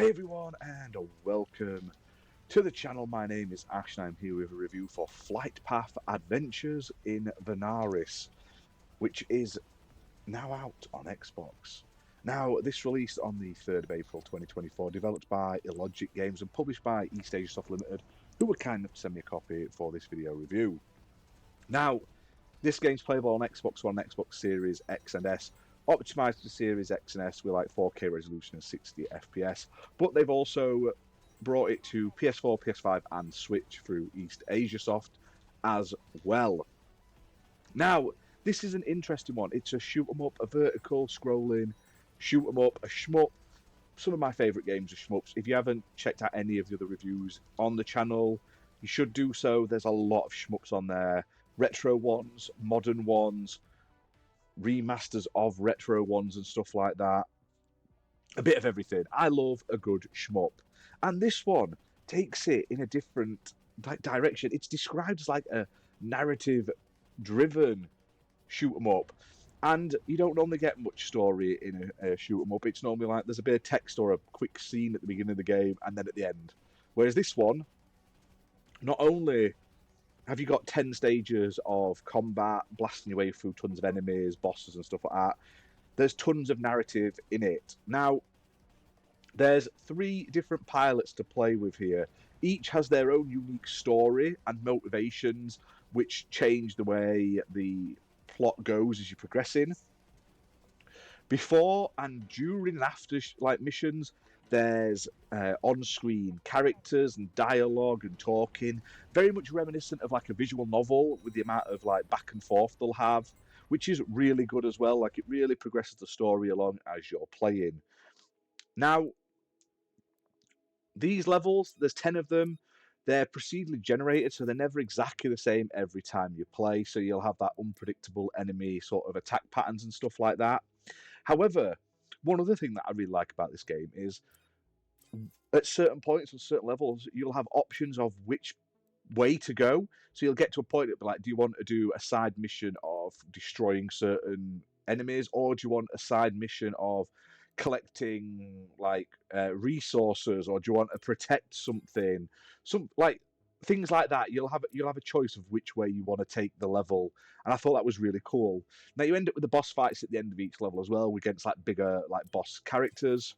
Hey everyone, and welcome to the channel. My name is Ash, and I'm here with a review for Flightpath Adventures in Venaris, which is now out on Xbox. Now, this released on the 3rd of April 2024, developed by Illogic Games and published by Eastasiasoft Limited, who were kind enough to send me a copy for this video review. Now, this game's playable on Xbox One, Xbox Series X and S, optimized to Series X and S with like 4K resolution and 60 FPS, but they've also brought it to PS4, PS5 and Switch through Eastasiasoft as well. Now, this is an interesting one. It's a shoot 'em up, a vertical scrolling shoot 'em up, a shmup. Some of my favourite games are shmups. If you haven't checked out any of the other reviews on the channel, you should do so. There's a lot of shmups on there. Retro ones, modern ones, remasters of retro ones and stuff like that. A bit of everything. I love a good shmup. And this one takes it in a different direction. It's described as like a narrative-driven shoot 'em up. And you don't normally get much story in a shoot 'em up. It's normally like there's a bit of text or a quick scene at the beginning of the game and then at the end. Whereas this one, not only have you got 10 stages of combat, blasting your way through tons of enemies, bosses and stuff like that, there's tons of narrative in it. Now, there's 3 different pilots to play with here. Each has their own unique story and motivations, which change the way the plot goes as you progress in. Before and during and after missions, there's on-screen characters and dialogue and talking, very much reminiscent of like a visual novel with the amount of like back and forth they'll have, which is really good as well. Like it really progresses the story along as you're playing. Now, these levels, there's 10 of them. They're procedurally generated, so they're never exactly the same every time you play. So you'll have that unpredictable enemy sort of attack patterns and stuff like that. However, one other thing that I really like about this game is at certain points, on certain levels, you'll have options of which way to go. So you'll get to a point it'll be like, do you want to do a side mission of destroying certain enemies, or do you want a side mission of collecting like resources, or do you want to protect something? Some like things like that. You'll have a choice of which way you want to take the level, and I thought that was really cool. Now you end up with the boss fights at the end of each level as well, against like bigger like boss characters,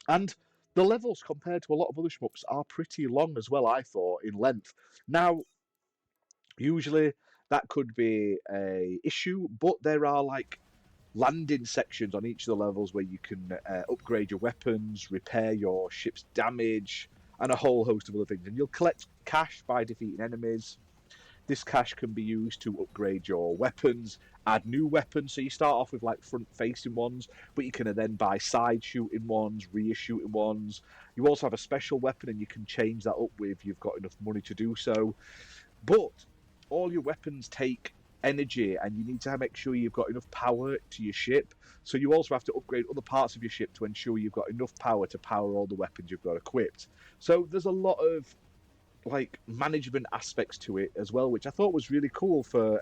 and the levels compared to a lot of other shmups are pretty long as well, I thought, in length. Now, usually that could be a issue, but there are like landing sections on each of the levels where you can upgrade your weapons, repair your ship's damage, and a whole host of other things. And you'll collect cash by defeating enemies. This cash can be used to upgrade your weapons, add new weapons. So you start off with like front-facing ones, but you can then buy side-shooting ones, rear-shooting ones. You also have a special weapon, and you can change that up if you've got enough money to do so. But all your weapons take energy, and you need to make sure you've got enough power to your ship. So you also have to upgrade other parts of your ship to ensure you've got enough power to power all the weapons you've got equipped. So there's a lot of like management aspects to it as well, which I thought was really cool for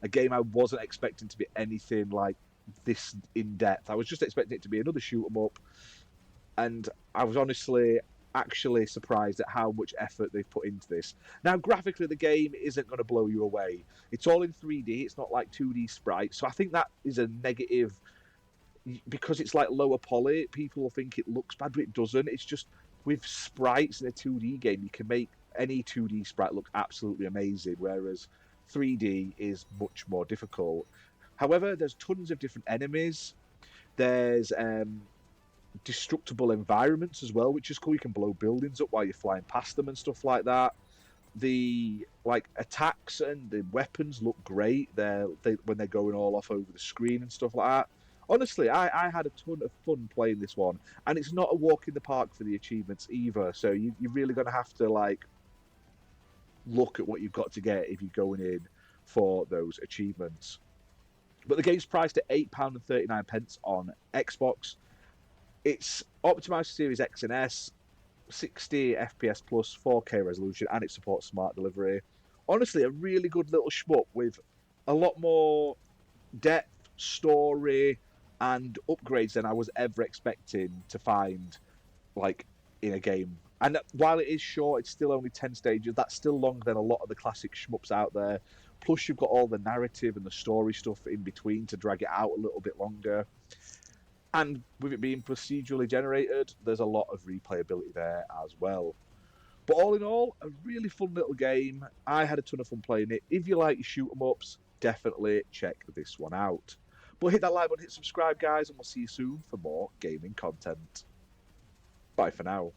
a game I wasn't expecting to be anything like this in depth. I was just expecting it to be another shoot 'em up, and I was honestly actually surprised at how much effort they've put into this. Now, graphically, the game isn't going to blow you away. It's all in 3D. It's not like 2D sprites, so I think that is a negative. Because it's like lower poly, people will think it looks bad, but it doesn't. It's just with sprites in a 2D game, you can make any 2D sprite look absolutely amazing, whereas 3D is much more difficult. However, there's tons of different enemies. There's destructible environments as well, which is cool. You can blow buildings up while you're flying past them and stuff like that. The like attacks and the weapons look great. When they're going all off over the screen and stuff like that. Honestly, I had a ton of fun playing this one, and it's not a walk in the park for the achievements either. So you're really going to have to like look at what you've got to get if you're going in for those achievements. But the game's priced at £8.39 on Xbox. It's optimized for Series X and S, 60 FPS plus, 4K resolution, and it supports smart delivery. Honestly, a really good little shmup with a lot more depth, story, and upgrades than I was ever expecting to find like in a game. And while it is short, it's still only 10 stages. That's still longer than a lot of the classic shmups out there. Plus, you've got all the narrative and the story stuff in between to drag it out a little bit longer. And with it being procedurally generated, there's a lot of replayability there as well. But all in all, a really fun little game. I had a ton of fun playing it. If you like your shoot 'em ups, definitely check this one out. But hit that like button, hit subscribe, guys, and we'll see you soon for more gaming content. Bye for now.